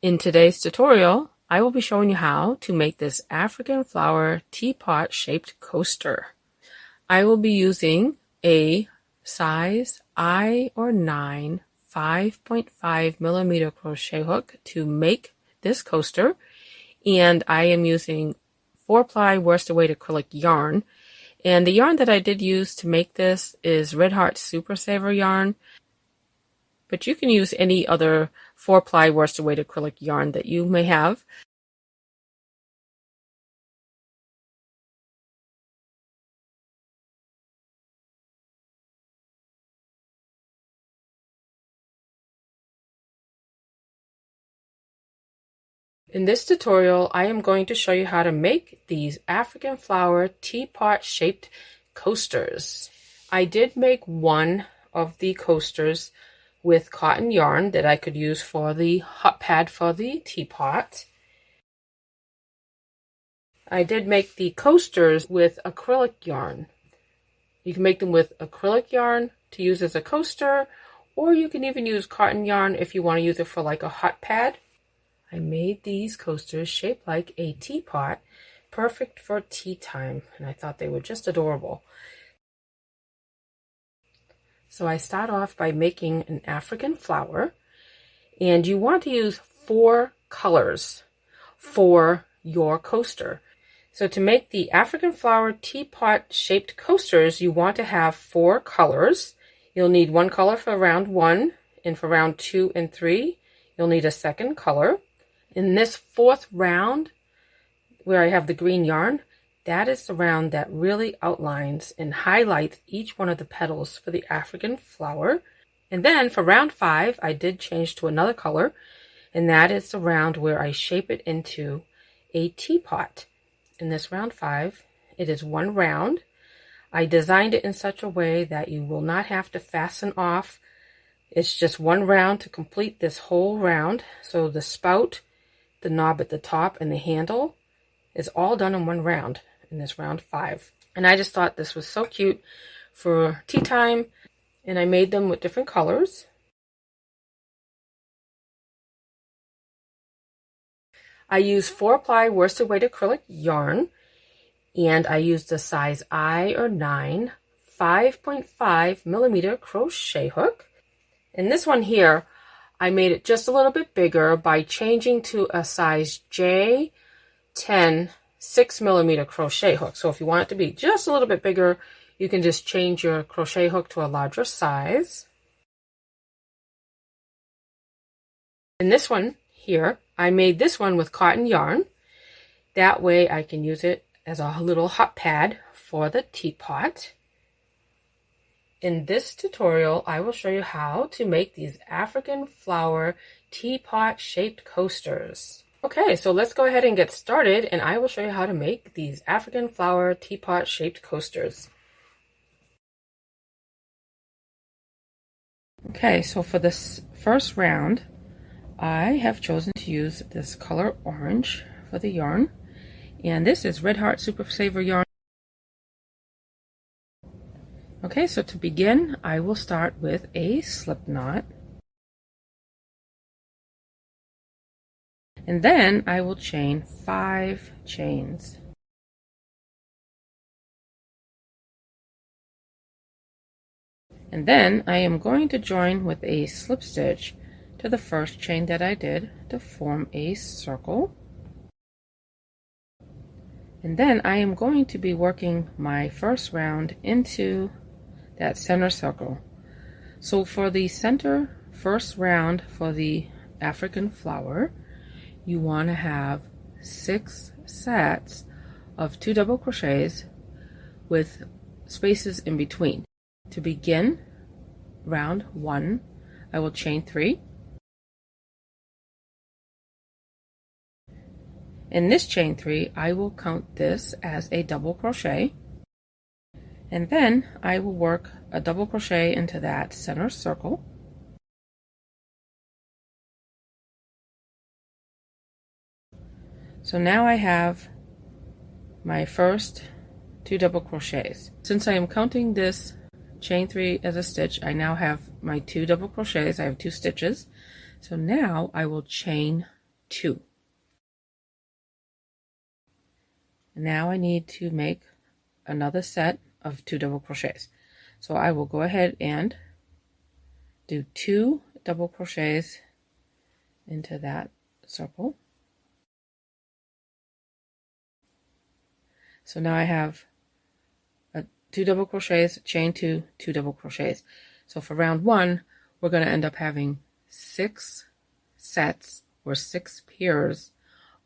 In today's tutorial, I will be showing you how to make this African flower teapot shaped coaster. I will be using a size I or 9 5.5 millimeter crochet hook to make this coaster, and I am using 4-ply worsted weight acrylic yarn. And the yarn that I did use to make this is Red Heart Super Saver yarn, but you can use any other 4-ply worsted weight acrylic yarn that you may have. In this tutorial, I am going to show you how to make these African flower teapot shaped coasters. I did make one of the coasters with cotton yarn that I could use for the hot pad for the teapot. I did make the coasters with acrylic yarn. You can make them with acrylic yarn to use as a coaster, or you can even use cotton yarn if you want to use it for like a hot pad. I made these coasters shaped like a teapot, perfect for tea time, and I thought they were just adorable. So I start off by making an African flower, and you want to use 4 colors for your coaster. So to make the African flower teapot shaped coasters, you want to have 4 colors. You'll need 1 color for round 1, and for round 2 and 3, you'll need a second color. In this 4th round, where I have the green yarn, that is the round that really outlines and highlights each one of the petals for the African flower. And then for round 5, I did change to another color, and that is the round where I shape it into a teapot. In this round 5, it is 1 round. I designed it in such a way that you will not have to fasten off. It's just 1 round to complete this whole round. So the spout, the knob at the top, and the handle is all done in 1 round in this round 5. And I just thought this was so cute for tea time, and I made them with different colors. I use 4-ply worsted weight acrylic yarn, and I used the size I or 9 5.5 millimeter crochet hook. And this one here, I made it just a little bit bigger by changing to a size J 10 6 millimeter crochet hook. So if you want it to be just a little bit bigger, you can just change your crochet hook to a larger size. In this one here, I made this one with cotton yarn. That way I can use it as a little hot pad for the teapot. In this tutorial, I will show you how to make these African flower teapot shaped coasters. Okay, so let's go ahead and get started, and I will show you how to make these African flower teapot shaped coasters. Okay, so for this first round, I have chosen to use this color orange for the yarn, and this is Red Heart Super Saver yarn. Okay, so to begin, I will start with a slip knot, and then I will chain 5 chains. And then I am going to join with a slip stitch to the first chain that I did to form a circle. And then I am going to be working my first round into that center circle. So for the center first round for the African flower, you want to have 6 sets of 2 double crochets with spaces in between. To begin round 1, I will chain 3. In this chain 3, I will count this as a double crochet, and then I will work a double crochet into that center circle. So now I have my first 2 double crochets. Since I am counting this chain 3 as a stitch, I now have my 2 double crochets. I have 2 stitches. So now I will chain 2. Now I need to make another set of 2 double crochets. So I will go ahead and do 2 double crochets into that circle. So now I have 2 double crochets, chain 2, 2 double crochets. So for round 1, we're going to end up having 6 sets or 6 pairs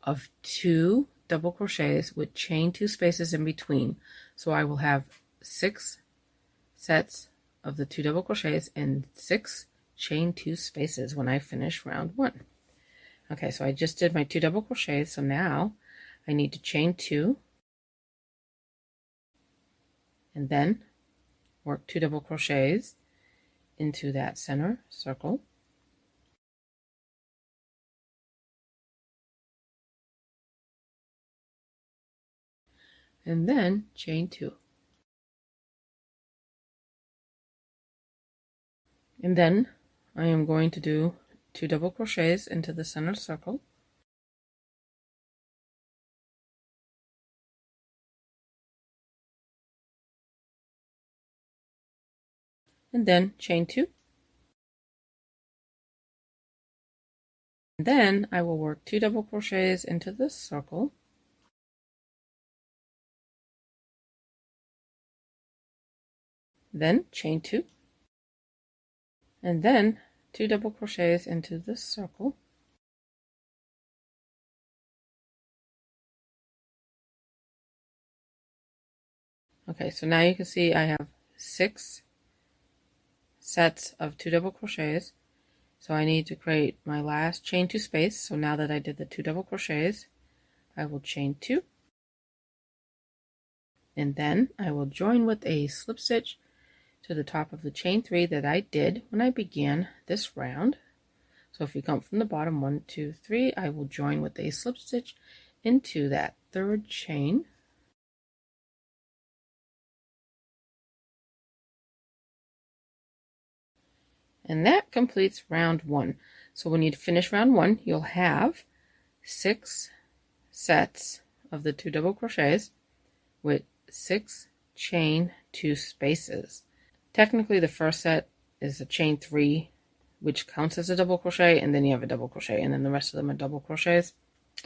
of 2 double crochets with chain 2 spaces in between. So I will have 6 sets of the 2 double crochets and 6 chain 2 spaces when I finish round 1. Okay, so I just did my 2 double crochets, so now I need to chain 2 and then work 2 double crochets into that center circle. And then chain 2. And then I am going to do 2 double crochets into the center circle. And then chain 2. And then I will work 2 double crochets into this circle. Then chain 2. And then 2 double crochets into this circle. Okay, so now you can see I have 6 sets of 2 double crochets. So I need to create my last chain 2 space. So now that I did the 2 double crochets, I will chain 2. And then I will join with a slip stitch to the top of the chain 3 that I did when I began this round. So if you come from the bottom, 1, 2, 3, I will join with a slip stitch into that 3rd chain. And that completes round 1. So when you finish round 1, you'll have 6 sets of the 2 double crochets with 6 chain 2 spaces. Technically the first set is a chain 3, which counts as a double crochet, and then you have a double crochet, and then the rest of them are double crochets.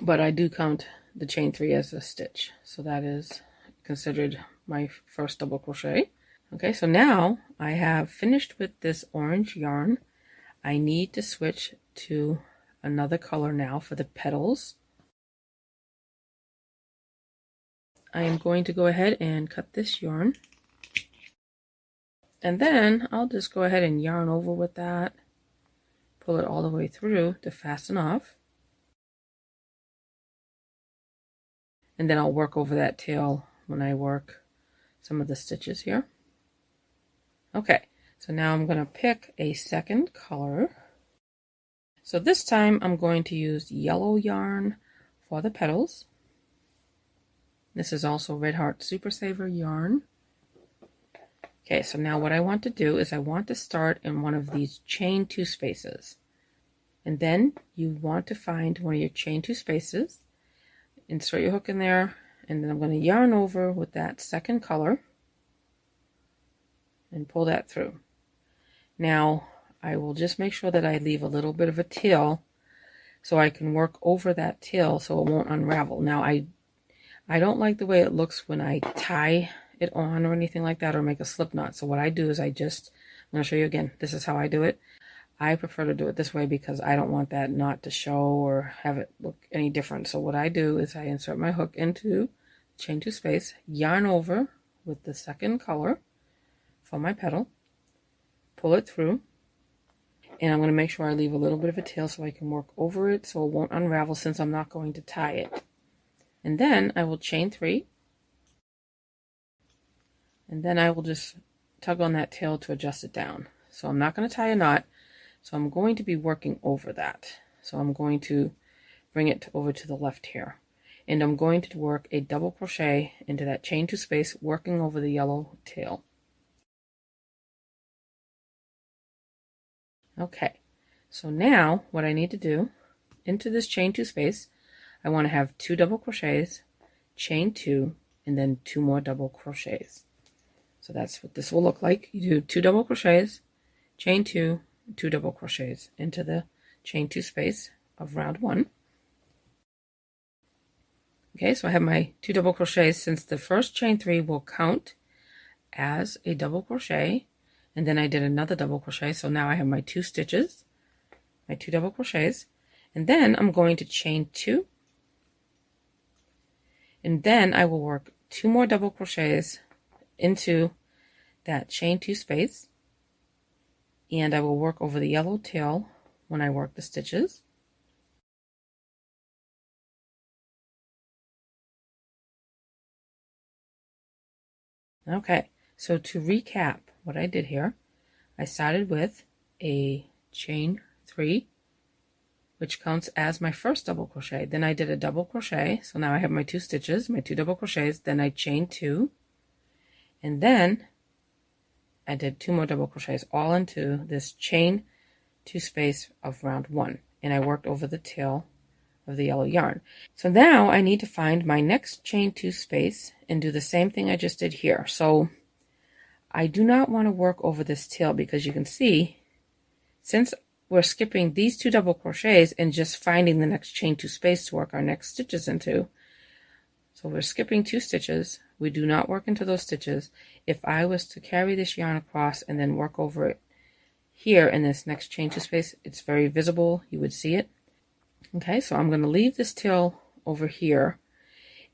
But I do count the chain 3 as a stitch, so that is considered my first double crochet. Okay, so now I have finished with this orange yarn. I need to switch to another color now for the petals. I am going to go ahead and cut this yarn. And then I'll just go ahead and yarn over with that. Pull it all the way through to fasten off. And then I'll work over that tail when I work some of the stitches here. Okay, so now I'm going to pick a second color. So this time I'm going to use yellow yarn for the petals. This is also Red Heart Super Saver yarn. Okay, so now what I want to do is I want to start in one of these chain 2 spaces. And then you want to find one of your chain 2 spaces, insert your hook in there, and then I'm going to yarn over with that second color and pull that through. Now I will just make sure that I leave a little bit of a tail so I can work over that tail so it won't unravel. Now I don't like the way it looks when I tie it on or anything like that, or make a slip knot. So what I do is I'm going to show you again. This is how I do it. I prefer to do it this way because I don't want that knot to show or have it look any different. So what I do is I insert my hook into chain 2 space, yarn over with the second color for my petal, pull it through, and I'm going to make sure I leave a little bit of a tail so I can work over it so it won't unravel since I'm not going to tie it. And then I will chain 3, and then I will just tug on that tail to adjust it down. So I'm not going to tie a knot, so I'm going to be working over that. So I'm going to bring it over to the left here, and I'm going to work a double crochet into that chain 2 space, working over the yellow tail. Okay, so now what I need to do into this chain 2 space, I want to have 2 double crochets, chain 2, and then 2 more double crochets. So that's what this will look like. You do 2 double crochets, chain 2, 2 double crochets into the chain 2 space of round 1. Okay, so I have my 2 double crochets. Since the first chain 3 will count as a double crochet, and then I did another double crochet, so now I have my 2 stitches, my 2 double crochets, and then I'm going to chain 2, and then I will work 2 more double crochets into that chain 2 space, and I will work over the yellow tail when I work the stitches. Okay, so to recap what I did here, I started with a chain 3, which counts as my first double crochet. Then I did a double crochet, so now I have my 2 stitches, my 2 double crochets. Then I chained 2, and then I did 2 more double crochets all into this chain 2 space of round 1, and I worked over the tail of the yellow yarn. So now I need to find my next chain 2 space and do the same thing I just did here. So I do not want to work over this tail, because you can see, since we're skipping these 2 double crochets and just finding the next chain 2 space to work our next stitches into, so we're skipping 2 stitches. We do not work into those stitches. If I was to carry this yarn across and then work over it here in this next chain 2 space, it's very visible. You would see it. Okay, so I'm going to leave this tail over here,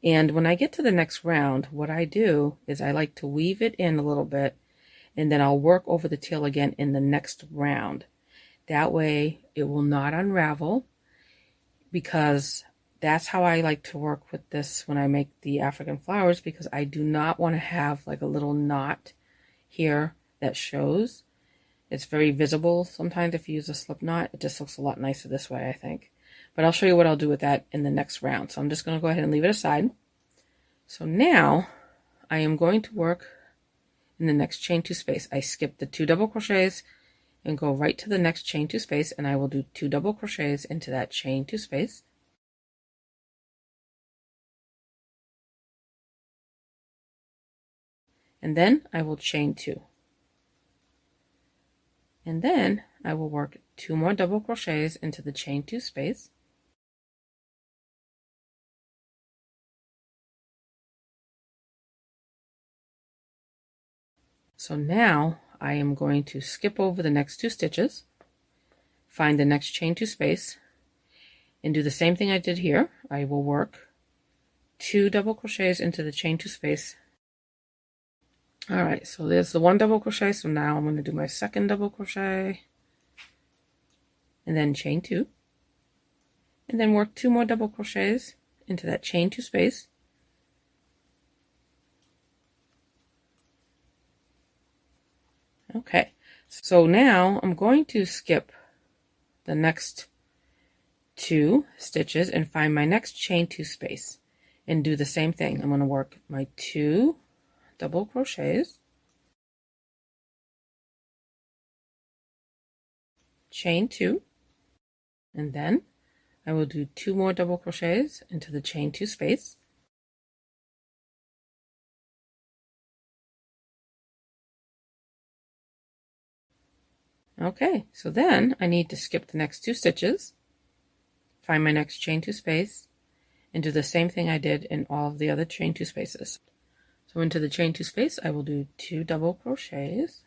and when I get to the next round, what I do is I like to weave it in a little bit, and then I'll work over the tail again in the next round. That way it will not unravel, because that's how I like to work with this when I make the African flowers, because I do not want to have like a little knot here that shows. It's very visible sometimes if you use a slip knot. It just looks a lot nicer this way, I think. But I'll show you what I'll do with that in the next round. So I'm just going to go ahead and leave it aside. So now I am going to work in the next chain 2 space. I skip the 2 double crochets and go right to the next chain 2 space, and I will do 2 double crochets into that chain 2 space. And then I will chain 2. And then I will work 2 more double crochets into the chain 2 space. So now I am going to skip over the next 2 stitches, find the next chain 2 space, and do the same thing I did here. I will work 2 double crochets into the chain 2 space. Alright, so there's the 1 double crochet, so now I'm going to do my second double crochet, and then chain 2, and then work 2 more double crochets into that chain 2 space. Okay, so now I'm going to skip the next 2 stitches and find my next chain 2 space and do the same thing. I'm going to work my 2 double crochets, chain 2, and then I will do 2 more double crochets into the chain 2 space. Okay, so then I need to skip the next 2 stitches, find my next chain 2 space, and do the same thing I did in all of the other chain 2 spaces. So into the chain 2 space, I will do 2 double crochets,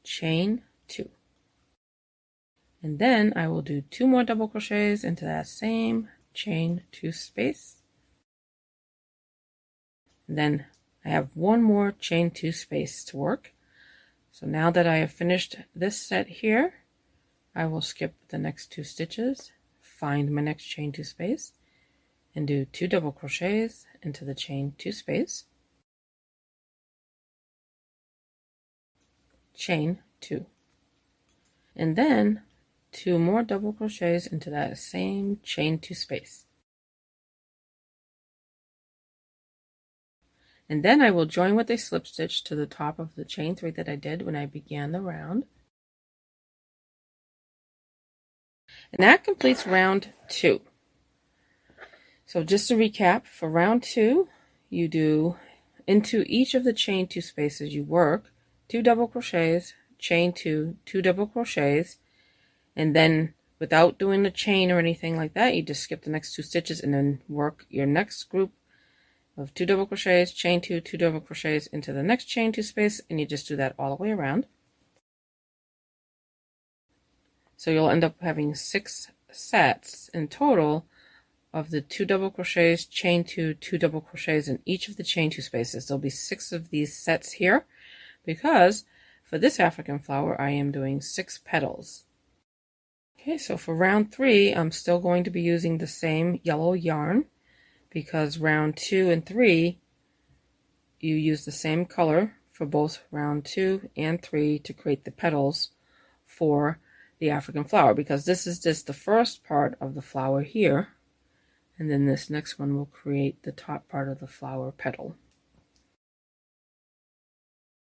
chain 2, and then I will do 2 more double crochets into that same chain 2 space. And then I have 1 more chain 2 space to work. So now that I have finished this set here, I will skip the next 2 stitches, find my next chain 2 space, and do 2 double crochets into the chain 2 space, chain 2, and then 2 more double crochets into that same chain 2 space. And then I will join with a slip stitch to the top of the chain 3 that I did when I began the round. And that completes round 2. So just to recap, for round 2, you do into each of the chain 2 spaces, you work 2 double crochets, chain 2, 2 double crochets, and then without doing the chain or anything like that, you just skip the next 2 stitches and then work your next group of 2 double crochets, chain 2, 2 double crochets into the next chain 2 space, and you just do that all the way around. So you'll end up having 6 sets in total of the 2 double crochets, chain 2, 2 double crochets in each of the chain 2 spaces. There'll be 6 of these sets here because for this African flower I am doing 6 petals. Okay, so for round 3 I'm still going to be using the same yellow yarn because round 2 and 3 you use the same color for both round 2 and 3 to create the petals for the African flower, because this is just the first part of the flower here, and then this next one will create the top part of the flower petal.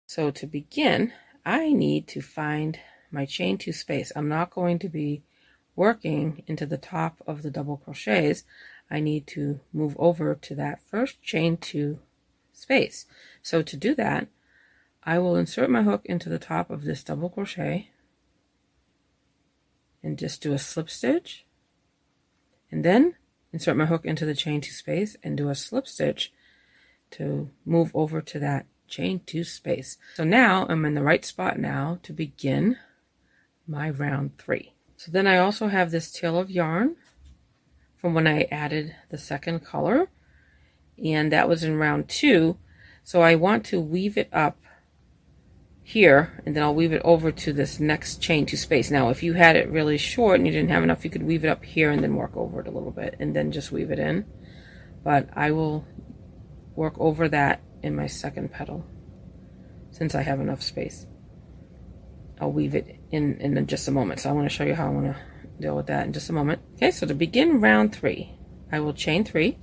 So to begin, I need to find my chain 2 space. I'm not going to be working into the top of the double crochets. I need to move over to that first chain 2 space. So to do that, I will insert my hook into the top of this double crochet and just do a slip stitch, and then insert my hook into the chain 2 space and do a slip stitch to move over to that chain 2 space. So now I'm in the right spot now to begin my round 3. So then I also have this tail of yarn from when I added the second color, and that was in round 2. So I want to weave it up here, and then I'll weave it over to this next chain 2 space. Now if you had it really short and you didn't have enough, you could weave it up here and then work over it a little bit and then just weave it in, but I will work over that in my second petal since I have enough space. I'll weave it in just a moment, so I want to show you how I want to deal with that in just a moment. Okay, so to begin round 3 I will chain 3,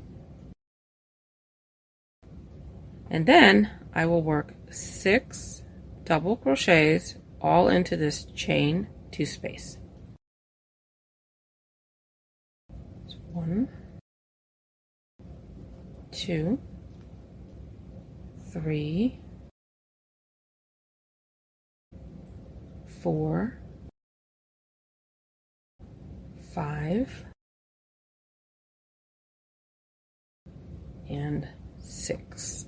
and then I will work 6 double crochets all into this chain 2 space. 1, 2, 3, 4, 5, and 6.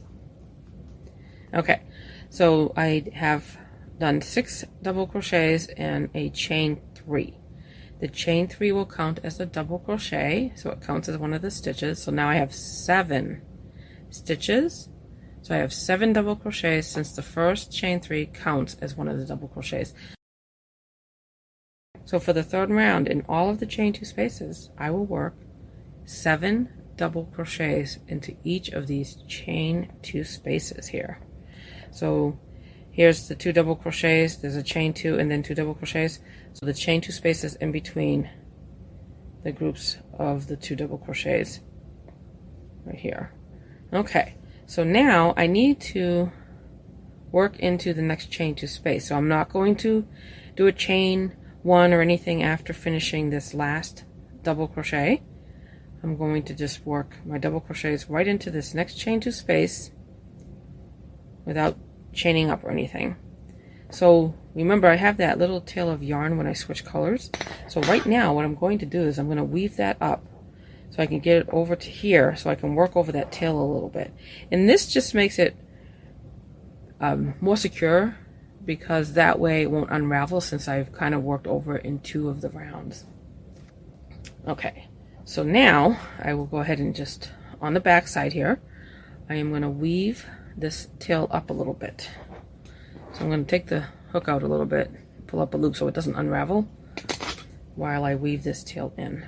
Okay, so I have done 6 double crochets and a chain 3. The chain 3 will count as a double crochet, so it counts as one of the stitches. So now I have 7 stitches. So I have 7 double crochets since the first chain 3 counts as one of the double crochets. So for the third round, in all of the chain 2 spaces, I will work 7 double crochets into each of these chain 2 spaces here. So here's the 2 double crochets, there's a chain 2 and then 2 double crochets. So the chain 2 spaces in between the groups of the 2 double crochets right here. Okay, so now I need to work into the next chain 2 space. So I'm not going to do a chain 1 or anything after finishing this last double crochet. I'm going to just work my double crochets right into this next chain 2 space without chaining up or anything. So remember, I have that little tail of yarn when I switch colors. So right now what I'm going to do is I'm going to weave that up so I can get it over to here so I can work over that tail a little bit. And this just makes it more secure, because that way it won't unravel since I've kind of worked over it in 2 of the rounds. Okay, so now I will go ahead and just on the back side here, I am going to weave this tail up a little bit. So I'm going to take the hook out a little bit, pull up a loop so it doesn't unravel while I weave this tail in.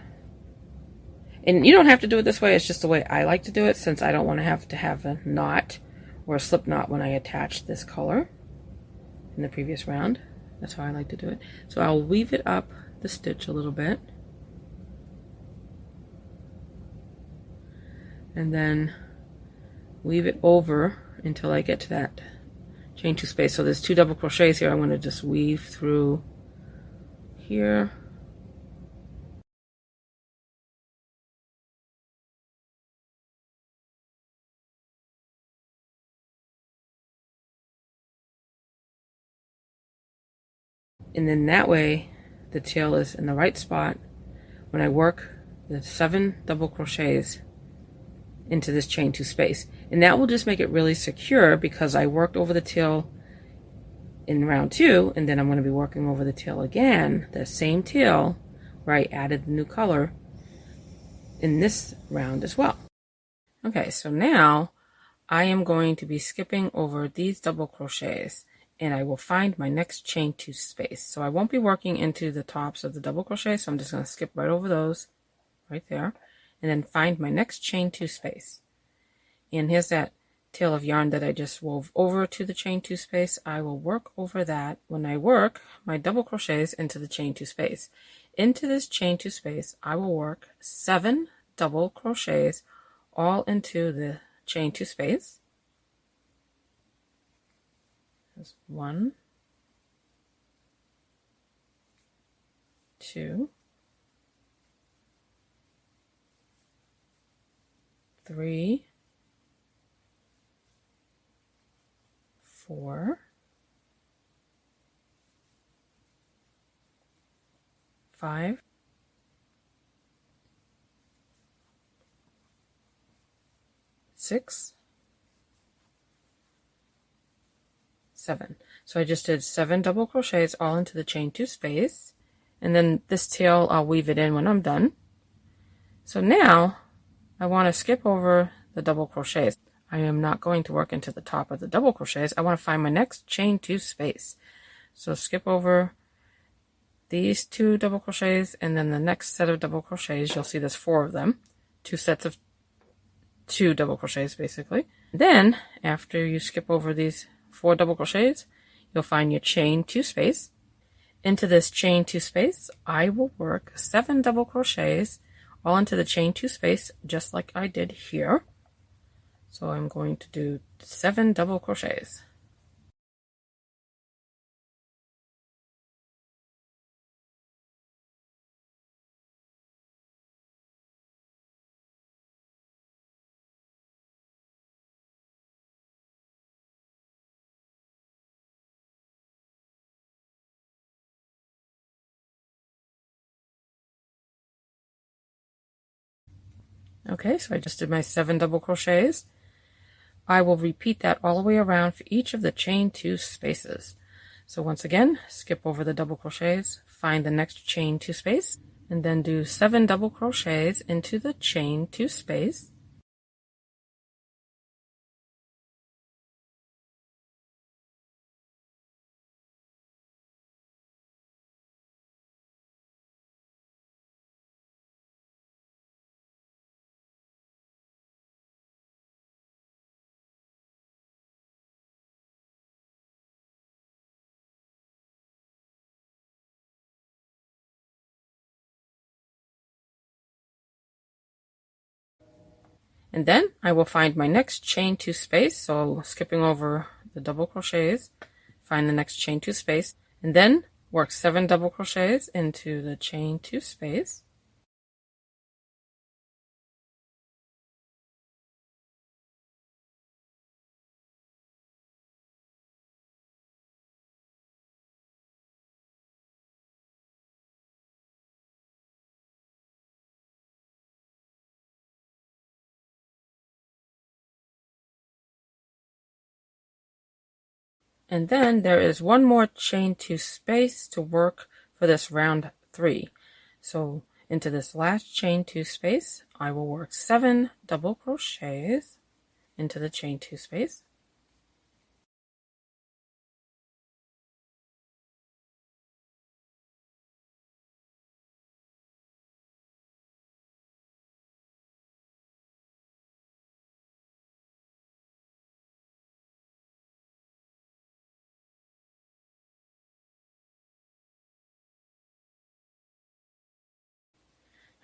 And you don't have to do it this way, it's just the way I like to do it, since I don't want to have a knot or a slip knot when I attach this color in the previous round. That's how I like to do it. So I'll weave it up the stitch a little bit, and then weave it over until I get to that chain 2 space. So there's 2 double crochets here. I'm going to just weave through here And then that way the tail is in the right spot when I work the 7 double crochets into this chain 2 space. And that will just make it really secure because I worked over the tail in round 2, and then I'm going to be working over the tail again, the same tail where I added the new color in this round as well. Okay, so now I am going to be skipping over these double crochets, and I will find my next chain 2 space. So I won't be working into the tops of the double crochet, so I'm just going to skip right over those right there, and then find my next chain 2 space. And here's that tail of yarn that I just wove over to the chain 2 space. I will work over that when I work my double crochets into the chain 2 space. Into this chain 2 space, I will work 7 double crochets all into the chain 2 space. There's 1, 2, 3, 4, 5, 6, 7. So I just did 7 double crochets all into the chain 2 space, and then this tail I'll weave it in when I'm done. So now I want to skip over the double crochets. I am not going to work into the top of the double crochets. I want to find my next chain 2 space. So skip over these 2 double crochets, and then the next set of double crochets, you'll see there's 4 of them, 2 sets of 2 double crochets basically. Then after you skip over these 4 double crochets, you'll find your chain 2 space. Into this chain 2 space, I will work 7 double crochets all into the chain 2 space, just like I did here. So I'm going to do 7 double crochets. Okay, so I just did my 7 double crochets. I will repeat that all the way around for each of the chain 2 spaces. So once again, skip over the double crochets, find the next chain 2 space, and then do 7 double crochets into the chain 2 space. And then I will find my next chain 2 space, so skipping over the double crochets, find the next chain 2 space, and then work 7 double crochets into the chain 2 space. And then there is one more chain 2 space to work for this round 3. So into this last chain 2 space, I will work 7 double crochets into the chain 2 space.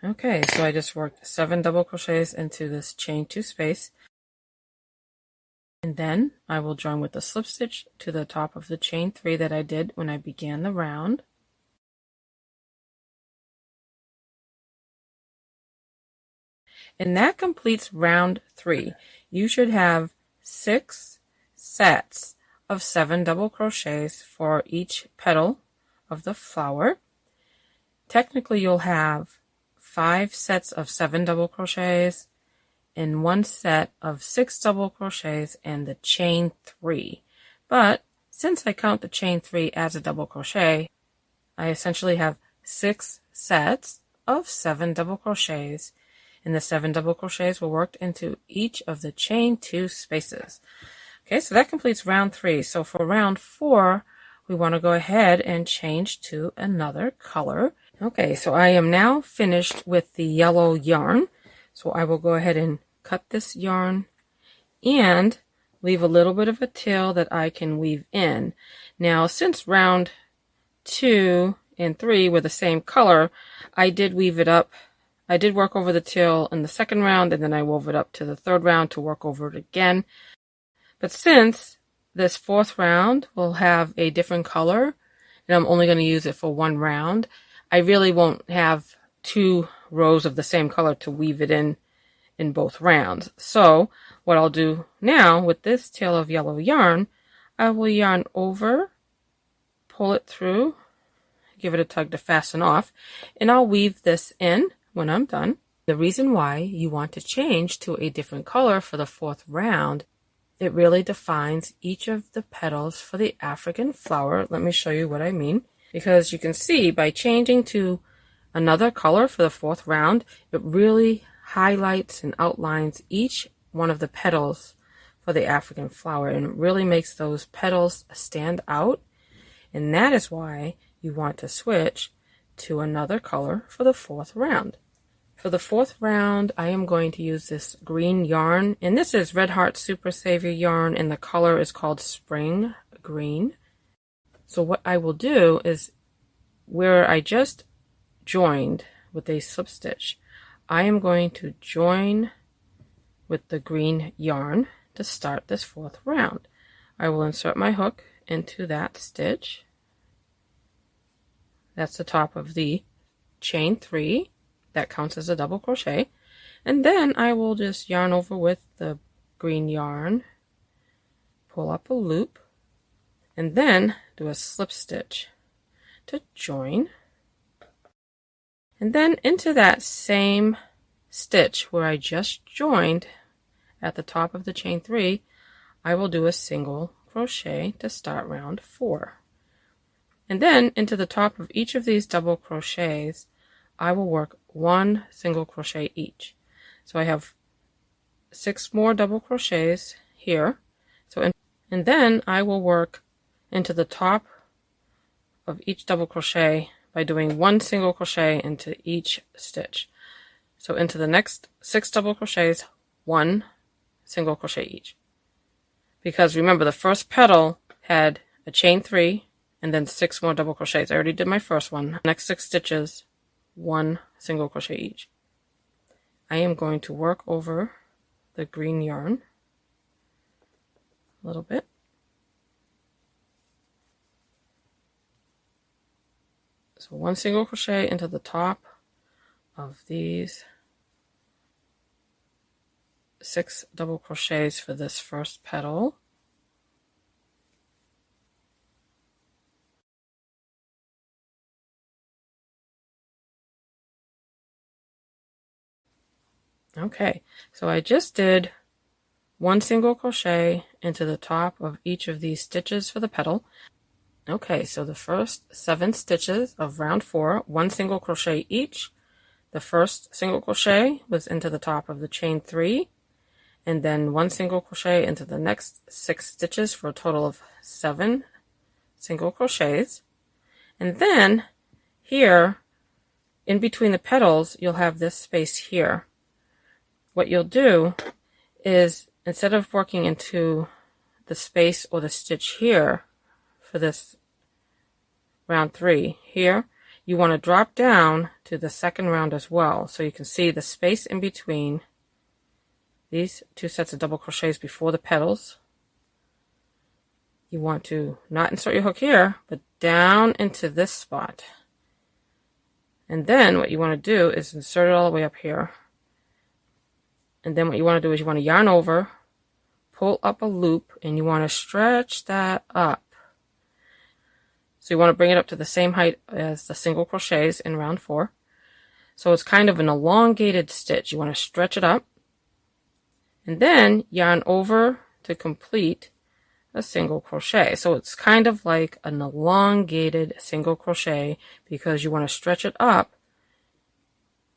Okay, so I just worked 7 double crochets into this chain 2 space, and then I will join with the slip stitch to the top of the chain 3 that I did when I began the round. And that completes round 3. You should have 6 sets of 7 double crochets for each petal of the flower. Technically you'll have 5 sets of 7 double crochets and 1 set of 6 double crochets and the chain 3. But since I count the chain 3 as a double crochet, I essentially have 6 sets of 7 double crochets, and the 7 double crochets were worked into each of the chain 2 spaces. Okay, so that completes round 3. So for round 4, we want to go ahead and change to another color. Okay, so I am now finished with the yellow yarn. So I will go ahead and cut this yarn and leave a little bit of a tail that I can weave in. Now, since round 2 and 3 were the same color, I did weave it up. I did work over the tail in the second round, and then I wove it up to the third round to work over it again. But since this 4th round will have a different color, and I'm only going to use it for 1 round, I really won't have 2 rows of the same color to weave it in both rounds. So what I'll do now with this tail of yellow yarn, I will yarn over, pull it through, give it a tug to fasten off, and I'll weave this in when I'm done. The reason why you want to change to a different color for the 4th round, it really defines each of the petals for the African flower. Let me show you what I mean. Because you can see by changing to another color for the 4th round, it really highlights and outlines each one of the petals for the African flower, and it really makes those petals stand out. And that is why you want to switch to another color for the 4th round. For the 4th round, I am going to use this green yarn, and this is Red Heart Super Savior yarn, and the color is called Spring Green. So what I will do is, where I just joined with a slip stitch, I am going to join with the green yarn to start this 4th round. I will insert my hook into that stitch. That's the top of the chain 3. That counts as a double crochet. And then I will just yarn over with the green yarn, pull up a loop, and then do a slip stitch to join. And then into that same stitch where I just joined at the top of the chain 3, I will do a single crochet to start round 4. And then into the top of each of these double crochets, I will work 1 single crochet each. So I have 6 more double crochets here. And then I will work into the top of each double crochet by doing 1 single crochet into each stitch. So into the next 6 double crochets, 1 single crochet each. Because remember, the first petal had a chain 3 and then 6 more double crochets. I already did my first one. Next 6 stitches, 1 single crochet each. I am going to work over the green yarn a little bit. So 1 single crochet into the top of these 6 double crochets for this first petal. Okay, so I just did 1 single crochet into the top of each of these stitches for the petal. Okay, so the first 7 stitches of round 4, 1 single crochet each. The first single crochet was into the top of the chain 3, and then 1 single crochet into the next 6 stitches for a total of 7 single crochets. And then here, in between the petals, you'll have this space here. What you'll do is, instead of working into the space or the stitch here for this round 3 here, you want to drop down to the second round as well, so you can see the space in between these 2 sets of double crochets before the petals. You want to not insert your hook here, but down into this spot. And then what you want to do is insert it all the way up here. And then what you want to do is you want to yarn over, pull up a loop, and you want to stretch that up. So you want to bring it up to the same height as the single crochets in round 4. So it's kind of an elongated stitch. You want to stretch it up and then yarn over to complete a single crochet. So it's kind of like an elongated single crochet because you want to stretch it up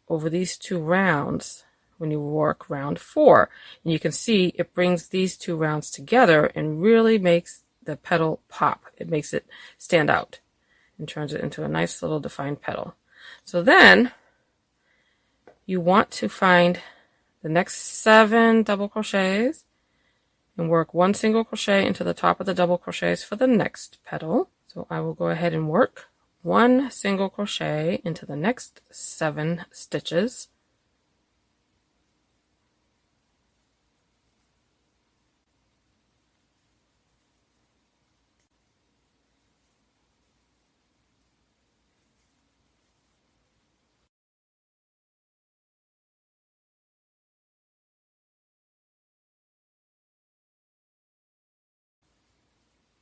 over these 2 rounds when you work round 4. And you can see it brings these 2 rounds together and really makes the petal pop. It makes it stand out and turns it into a nice little defined petal. So then you want to find the next 7 double crochets and work 1 single crochet into the top of the double crochets for the next petal. So I will go ahead and work 1 single crochet into the next 7 stitches.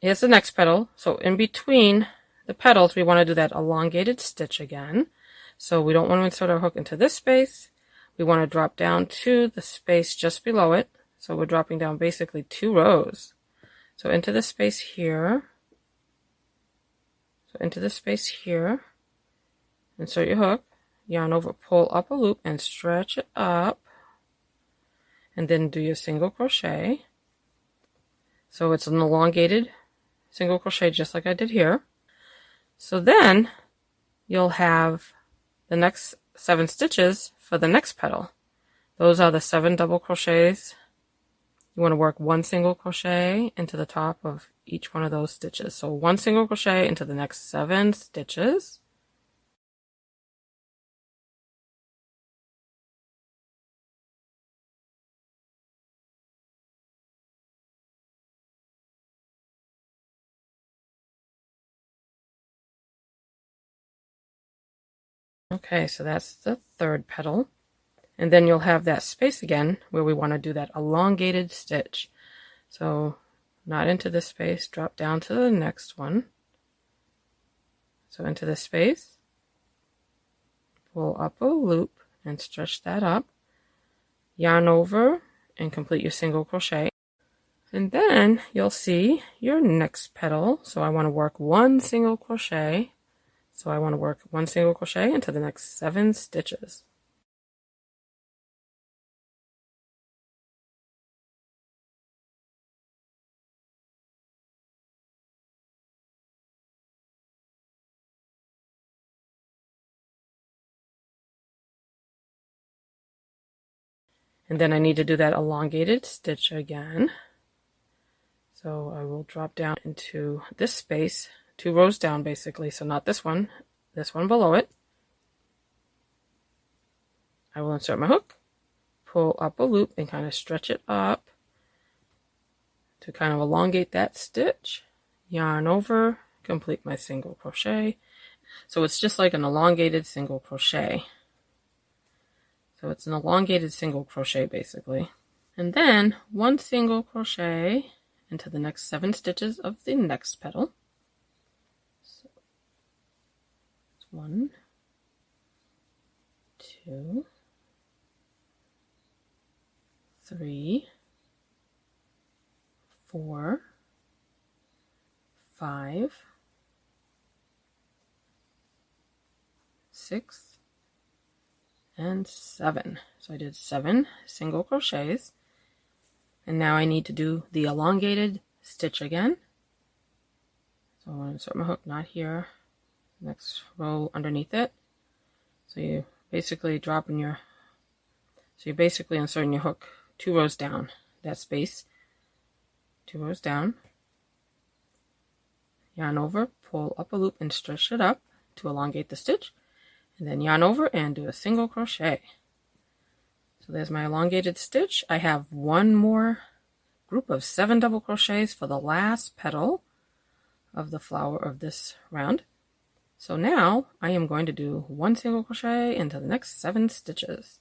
Here's the next petal. So in between the petals, we want to do that elongated stitch again. So we don't want to insert our hook into this space. We want to drop down to the space just below it. So we're dropping down basically 2 rows. So into the space here. So into the space here. Insert your hook, yarn over, pull up a loop and stretch it up. And then do your single crochet. So it's an elongated single crochet just like I did here. So then you'll have the next 7 stitches for the next petal. Those are the 7 double crochets. You want to work 1 single crochet into the top of each one of those stitches. So 1 single crochet into the next 7 stitches. Okay, so that's the 3rd petal. And then you'll have that space again where we want to do that elongated stitch. So not into this space, drop down to the next one. So into this space, pull up a loop and stretch that up. Yarn over and complete your single crochet. And then you'll see your next petal. So I want to work 1 single crochet. So I want to work 1 single crochet into the next 7 stitches. And then I need to do that elongated stitch again. So I will drop down into this space, 2 rows down basically. So not this one below it. I will insert my hook, pull up a loop and kind of stretch it up to kind of elongate that stitch. Yarn over, complete my single crochet. So it's just like an elongated single crochet. So it's an elongated single crochet basically. And then 1 single crochet into the next 7 stitches of the next petal. So it's 1, 2, 3, 4, 5, 6, and 7. So I did 7 single crochets. And now I need to do the elongated stitch again. So I'm going to insert my hook, not here, next row underneath it. So you basically you're basically inserting your hook 2 rows down, that space, 2 rows down. Yarn over, pull up a loop and stretch it up to elongate the stitch. And then yarn over and do a single crochet. So there's my elongated stitch. I have 1 more group of 7 double crochets for the last petal of the flower of this round. So now I am going to do 1 single crochet into the next 7 stitches.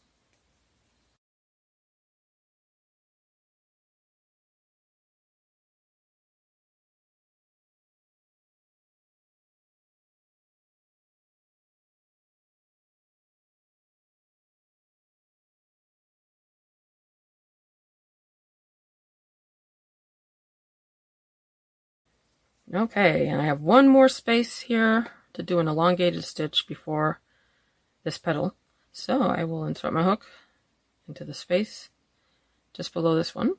Okay, and I have one more space here to do an elongated stitch before this petal. So I will insert my hook into the space just below this one.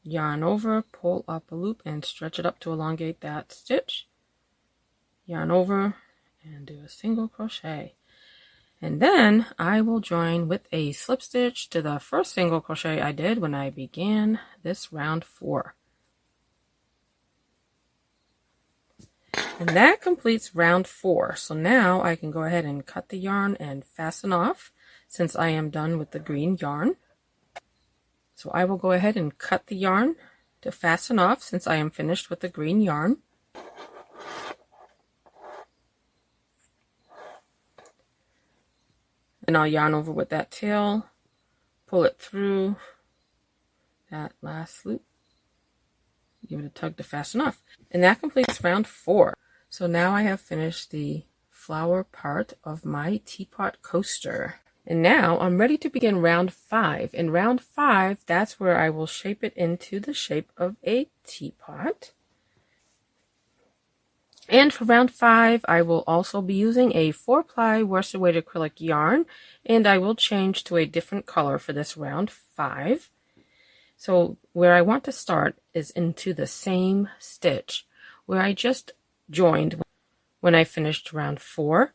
Yarn over, pull up a loop and stretch it up to elongate that stitch. Yarn over and do a single crochet. And then I will join with a slip stitch to the first single crochet I did when I began this round 4. And that completes round 4. So now I can go ahead and cut the yarn and fasten off since I am done with the green yarn. So I will go ahead and cut the yarn to fasten off since I am finished with the green yarn. And I'll yarn over with that tail, pull it through that last loop, give it a tug to fasten off. And that completes round 4. So now I have finished the flower part of my teapot coaster. And now I'm ready to begin round 5. In round 5, that's where I will shape it into the shape of a teapot. And for round 5, I will also be using a 4-ply worsted weight acrylic yarn, and I will change to a different color for this round 5. So where I want to start is into the same stitch where I just joined when I finished round 4.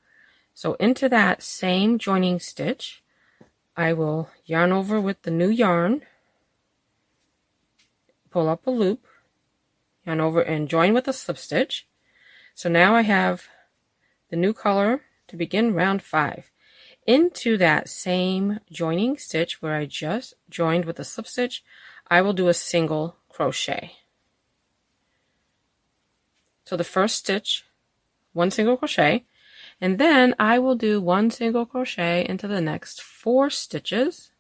So into that same joining stitch, I will yarn over with the new yarn, pull up a loop, yarn over and join with a slip stitch. So now I have the new color to begin round 5. Into that same joining stitch where I just joined with a slip stitch, I will do a single crochet. So the first stitch, 1 single crochet, and then I will do 1 single crochet into the next 4 stitches.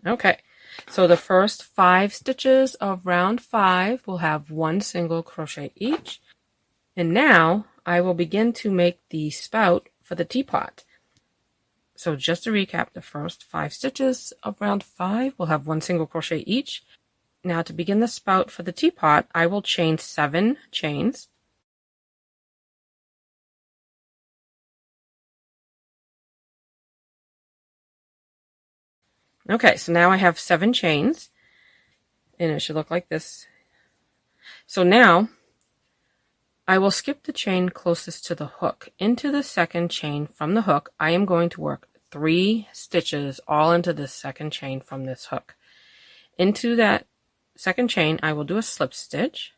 Okay, so the first 5 stitches of round 5 will have 1 single crochet each. And now I will begin to make the spout for the teapot. So just to recap, the first 5 stitches of round 5 will have 1 single crochet each. Now to begin the spout for the teapot, I will chain 7 chains. Okay, so now I have 7 chains, and it should look like this. So now I will skip the chain closest to the hook. Into the second chain from the hook, I am going to work 3 stitches all into the second chain from this hook. Into that second chain, I will do a slip stitch,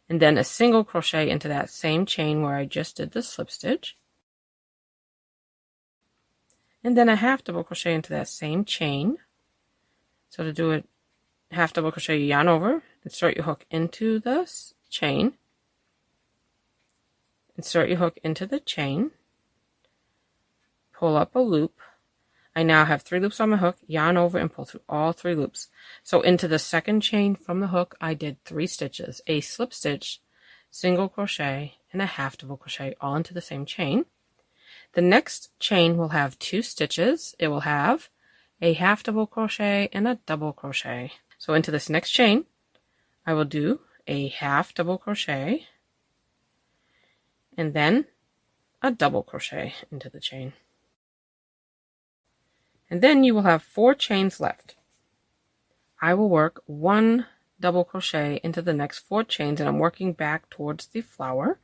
and then a single crochet into that same chain where I just did the slip stitch, and then a half double crochet into that same chain. So to do a half double crochet, you yarn over, insert your hook into the chain, insert your hook into the chain, pull up a loop. I now have 3 loops on my hook, yarn over and pull through all 3 loops. So into the second chain from the hook, I did 3 stitches, a slip stitch, single crochet, and a half double crochet all into the same chain. The next chain will have 2 stitches. It will have a half double crochet and a double crochet. So into this next chain, I will do a half double crochet and then a double crochet into the chain. And then you will have 4 chains left. I will work 1 double crochet into the next 4 chains, and I'm working back towards the flower.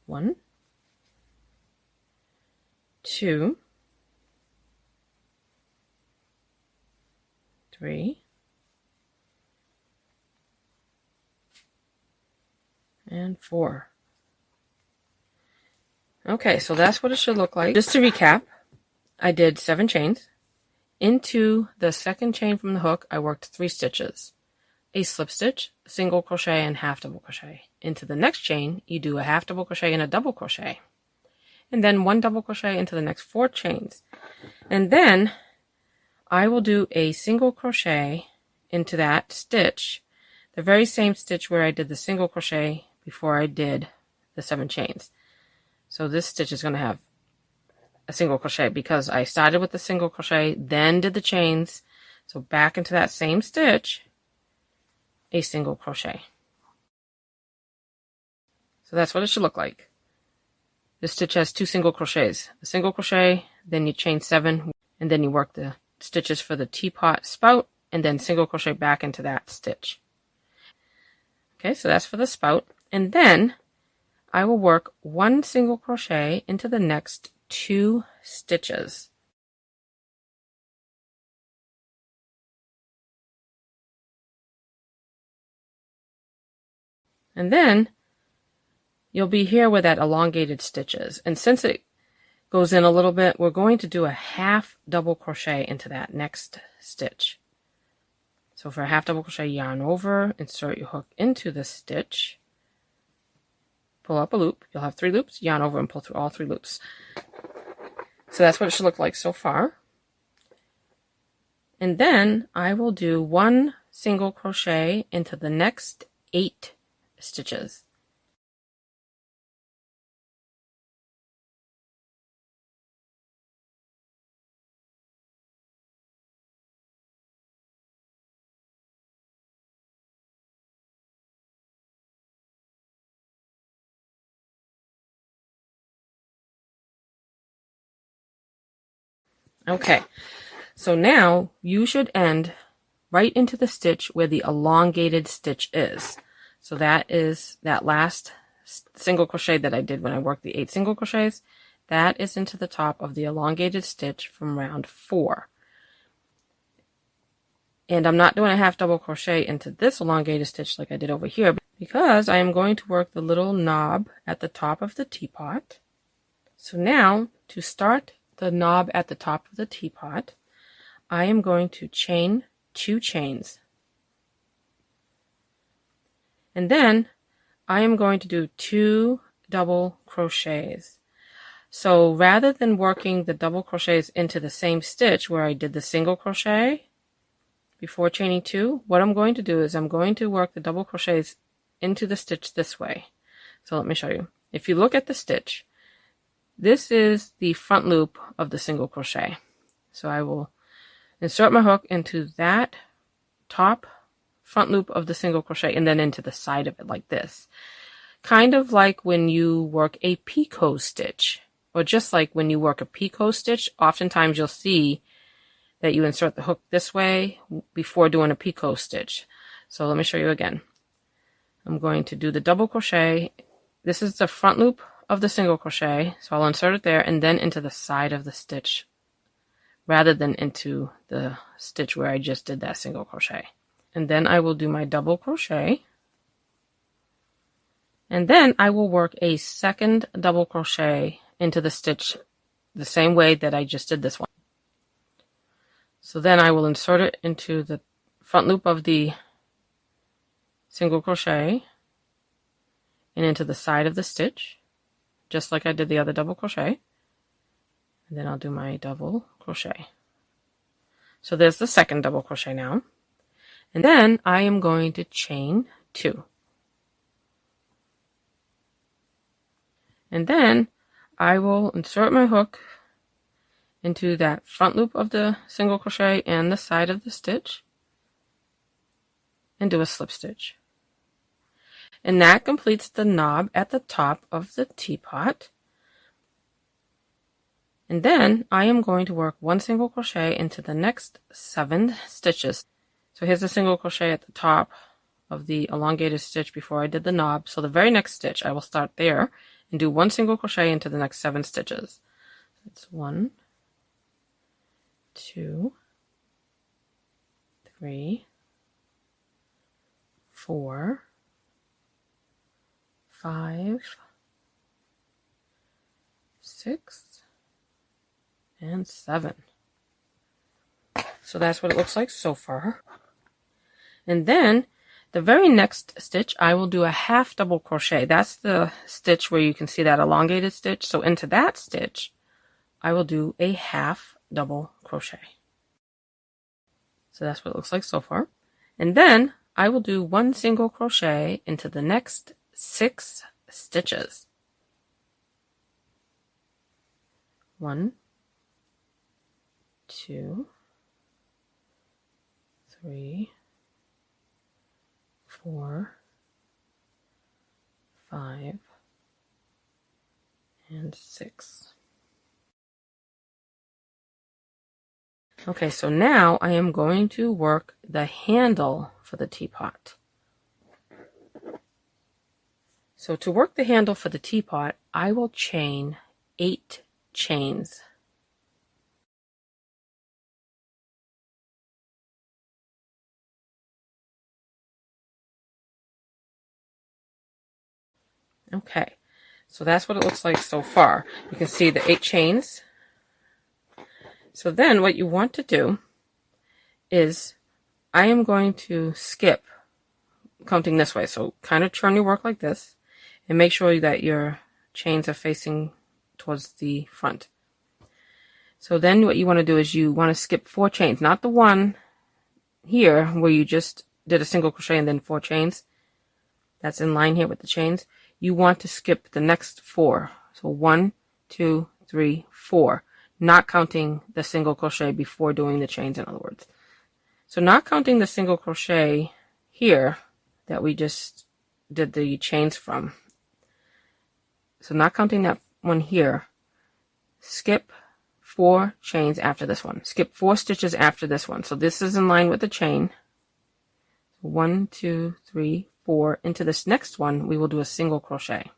1, 2, 3, and 4. Okay, so that's what it should look like. Just to recap, I did 7 chains. Into the second chain from the hook, I worked 3 stitches. A slip stitch, single crochet, and half double crochet. Into the next chain, you do a half double crochet and a double crochet. And then 1 double crochet into the next 4 chains. And then I will do a single crochet into that stitch, the very same stitch where I did the single crochet before I did the 7 chains. So this stitch is going to have a single crochet because I started with the single crochet, then did the chains. So back into that same stitch, a single crochet. So that's what it should look like. This stitch has 2 single crochets. A single crochet, then you chain 7, and then you work the stitches for the teapot spout, and then single crochet back into that stitch. Okay, so that's for the spout. And then I will work 1 single crochet into the next 2 stitches. And then you'll be here where that elongated stitch is. And since it goes in a little bit, we're going to do a half double crochet into that next stitch. So for a half double crochet, yarn over, insert your hook into the stitch, pull up a loop. You'll have 3 loops, yarn over and pull through all 3 loops. So that's what it should look like so far. And then I will do 1 single crochet into the next 8 stitches. Okay, so now you should end right into the stitch where the elongated stitch is. So that is that last single crochet that I did when I worked the 8 single crochets. That is into the top of the elongated stitch from round 4. And I'm not doing a half double crochet into this elongated stitch like I did over here because I am going to work the little knob at the top of the teapot. So now to start the knob at the top of the teapot, I am going to chain 2 chains. And then I am going to do 2 double crochets. So rather than working the double crochets into the same stitch where I did the single crochet before chaining 2, what I'm going to do is I'm going to work the double crochets into the stitch this way. So let me show you. If you look at the stitch, this is the front loop of the single crochet. So I will insert my hook into that top front loop of the single crochet and then into the side of it like this. Kind of like when you work a picot stitch, or just like when you work a picot stitch, oftentimes you'll see that you insert the hook this way before doing a picot stitch. So let me show you again. I'm going to do the double crochet. This is the front loop of the single crochet, so I'll insert it there and then into the side of the stitch rather than into the stitch where I just did that single crochet. And then I will do my double crochet, and then I will work a second double crochet into the stitch the same way that I just did this one. So then I will insert it into the front loop of the single crochet and into the side of the stitch, just like I did the other double crochet. And then I'll do my double crochet. So there's the second double crochet now. And then I am going to chain 2. And then I will insert my hook into that front loop of the single crochet and the side of the stitch and do a slip stitch. And that completes the knob at the top of the teapot. And then I am going to work 1 single crochet into the next 7 stitches. So here's a single crochet at the top of the elongated stitch before I did the knob. So the very next stitch, I will start there and do 1 single crochet into the next 7 stitches. It's 1, 2, 3, 4, 5, 6, and 7. So that's what it looks like so far. And then the very next stitch, I will do a half double crochet. That's the stitch where you can see that elongated stitch. So into that stitch, I will do a half double crochet. So that's what it looks like so far. And then I will do 1 single crochet into the next 6 stitches. 1, 2, 3, 4, 5, and 6. Okay, so now I am going to work the handle for the teapot. So to work the handle for the teapot, I will chain 8 chains. Okay, so that's what it looks like so far. You can see the 8 chains. So then what you want to do is I am going to skip counting this way. So kind of turn your work like this and make sure that your chains are facing towards the front. So then what you want to do is you want to skip 4 chains, not the one here where you just did a single crochet and then 4 chains. That's in line here with the chains. You want to skip the next 4. So 1, 2, 3, 4. Not counting the single crochet before doing the chains, in other words. So not counting the single crochet here that we just did the chains from. So not counting that one here. Skip 4 chains after this one. Skip 4 stitches after this one. So this is in line with the chain. 1, 2, 3, 4. Into this next one, we will do a single crochet.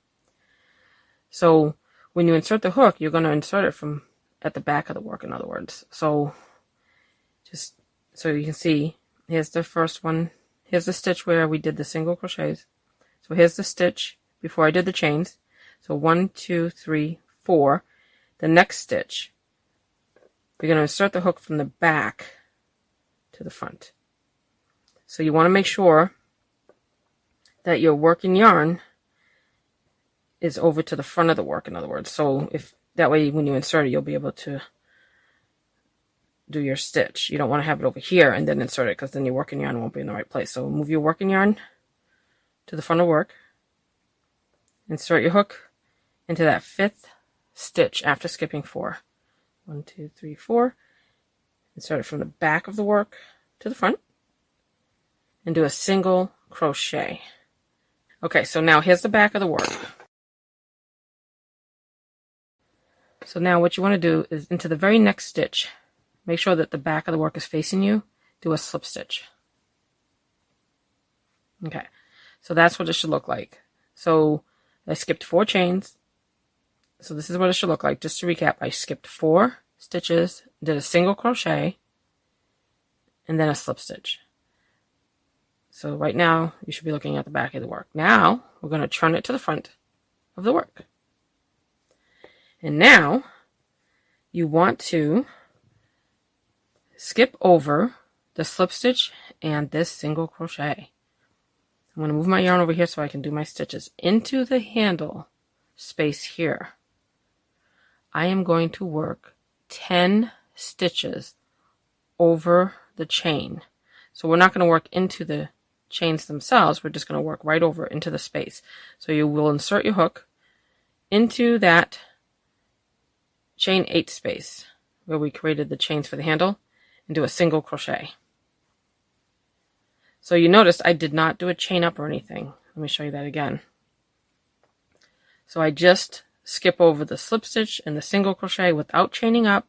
So when you insert the hook, you're going to insert it from at the back of the work, in other words. So just so you can see, here's the first one. Here's the stitch where we did the single crochets. So here's the stitch before I did the chains. So 1, 2, 3, 4. The next stitch, we're going to insert the hook from the back to the front. So you want to make sure that your working yarn is over to the front of the work, in other words. So if that way when you insert it, you'll be able to do your stitch. You don't want to have it over here and then insert it, because then your working yarn won't be in the right place. So move your working yarn to the front of work. Insert your hook into that 5th stitch after skipping 4. 1, 2, 3, 4. Insert it from the back of the work to the front and do a single crochet. Okay, so now here's the back of the work. So now what you want to do is into the very next stitch, make sure that the back of the work is facing you, do a slip stitch. Okay, so that's what it should look like. So I skipped 4 chains. So this is what it should look like. Just to recap, I skipped 4 stitches, did a single crochet, and then a slip stitch. So right now, you should be looking at the back of the work. Now, we're going to turn it to the front of the work. And now, you want to skip over the slip stitch and this single crochet. I'm going to move my yarn over here so I can do my stitches into the handle space here. I am going to work 10 stitches over the chain. So we're not going to work into the chains themselves. We're just going to work right over into the space. So you will insert your hook into that chain 8 space where we created the chains for the handle and do a single crochet. So you noticed I did not do a chain up or anything. Let me show you that again. So I just skip over the slip stitch and the single crochet without chaining up.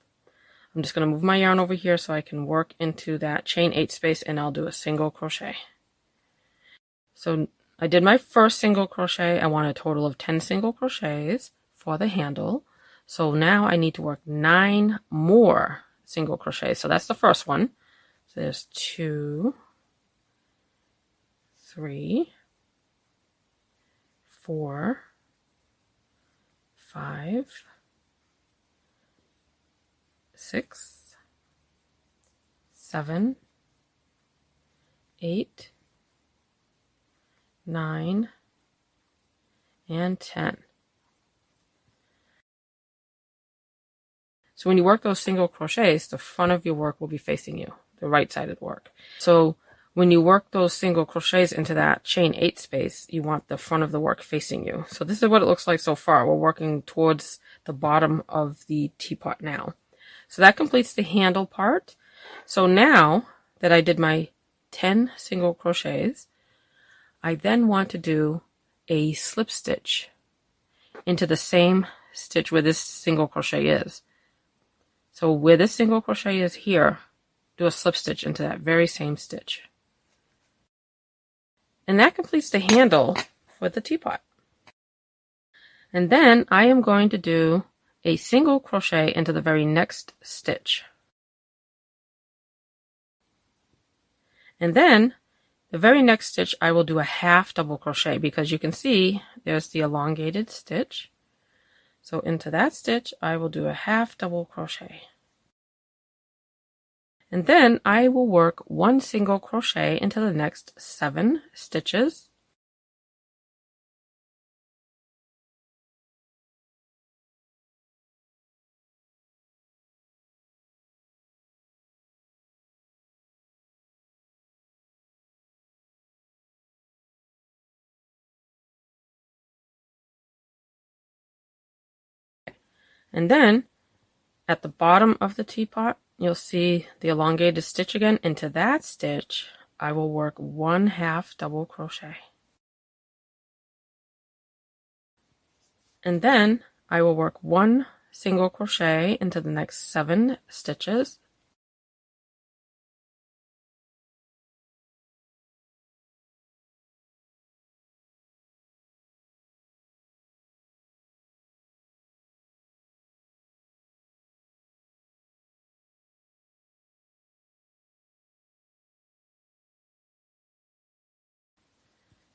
I'm just going to move my yarn over here so I can work into that chain 8 space, and I'll do a single crochet. So I did my first single crochet. I want a total of 10 single crochets for the handle. So now I need to work 9 more single crochets. So that's the first one. So there's 2, 3, 4, 5, 6, 7, 8, 9, and 10. So when you work those single crochets, the front of your work will be facing you. the right-sided work. So when you work those single crochets into that chain 8 space, you want the front of the work facing you. So this is what it looks like so far. We're working towards the bottom of the teapot now. So that completes the handle part. So now that I did my 10 single crochets, I then want to do a slip stitch into the same stitch where this single crochet is. So where this single crochet is here, do a slip stitch into that very same stitch. And that completes the handle for the teapot. And then I am going to do a single crochet into the very next stitch. And then the very next stitch I will do a half double crochet, because you can see there's the elongated stitch. So into that stitch I will do a half double crochet. And then I will work one single crochet into the next 7 stitches. And then at the bottom of the teapot, you'll see the elongated stitch again. Into that stitch, I will work one half double crochet. And then I will work one single crochet into the next 7 stitches.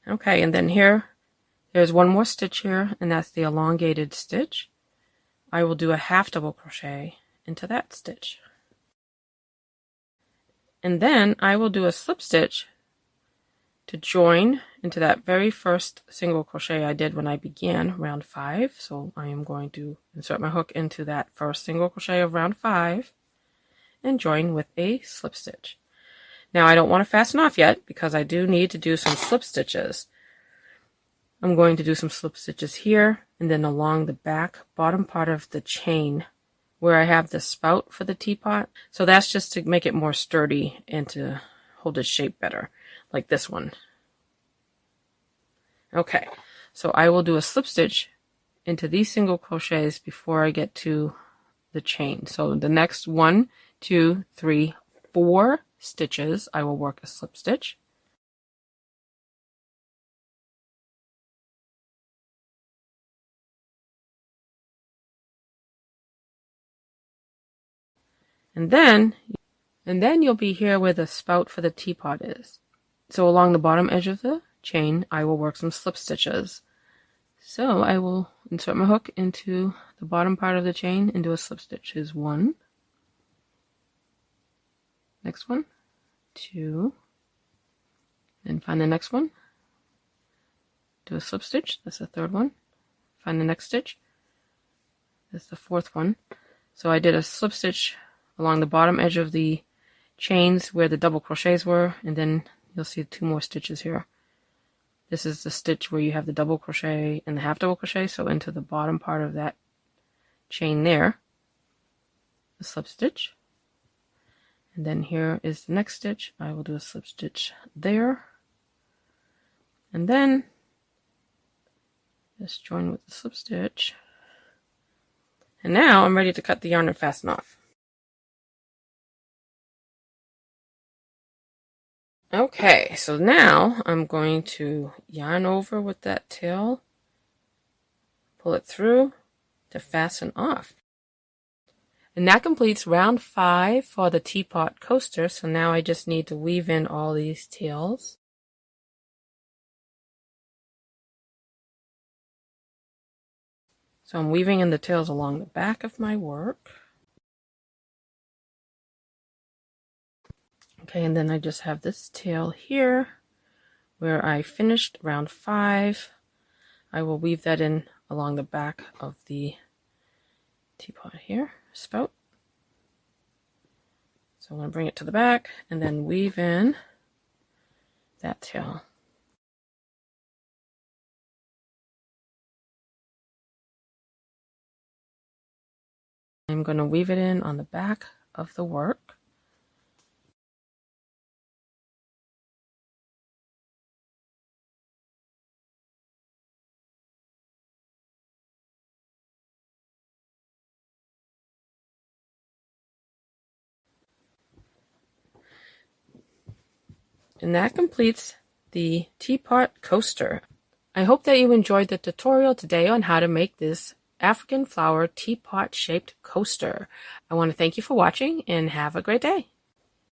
Okay, and then there's one more stitch here, and that's the elongated stitch. I will do a half double crochet into that stitch. And then I will do a slip stitch to join into that very first single crochet I did when I began round 5. So I am going to insert my hook into that first single crochet of round 5 and join with a slip stitch. Now I don't want to fasten off yet, because I do need to do some slip stitches. I'm going to do some slip stitches here and then along the back bottom part of the chain where I have the spout for the teapot. So that's just to make it more sturdy and to hold its shape better, like this one. Okay, so I will do a slip stitch into these single crochets before I get to the chain. So the next 1, 2, 3, 4 stitches, I will work a slip stitch. And then you'll be here where the spout for the teapot is. So along the bottom edge of the chain, I will work some slip stitches. So I will insert my hook into the bottom part of the chain and do a slip stitch. Here's 1, next one, 2, then find the next one, do a slip stitch, that's the 3rd one, find the next stitch, that's the 4th one. So I did a slip stitch along the bottom edge of the chains where the double crochets were, and then you'll see 2 more stitches here. This is the stitch where you have the double crochet and the half double crochet, so into the bottom part of that chain there, a slip stitch. And then here is the next stitch. I will do a slip stitch there. And then just join with the slip stitch. And now I'm ready to cut the yarn and fasten off. Okay, so now I'm going to yarn over with that tail, pull it through to fasten off. And that completes round 5 for the teapot coaster. So now I just need to weave in all these tails. So I'm weaving in the tails along the back of my work. Okay, and then I just have this tail here where I finished round 5. I will weave that in along the back of the teapot here, spout. So I'm going to bring it to the back and then weave in that tail. I'm going to weave it in on the back of the work. And that completes the Teapot coaster. I hope that you enjoyed the tutorial today on how to make this African flower teapot shaped coaster. I want to thank you for watching and have a great day.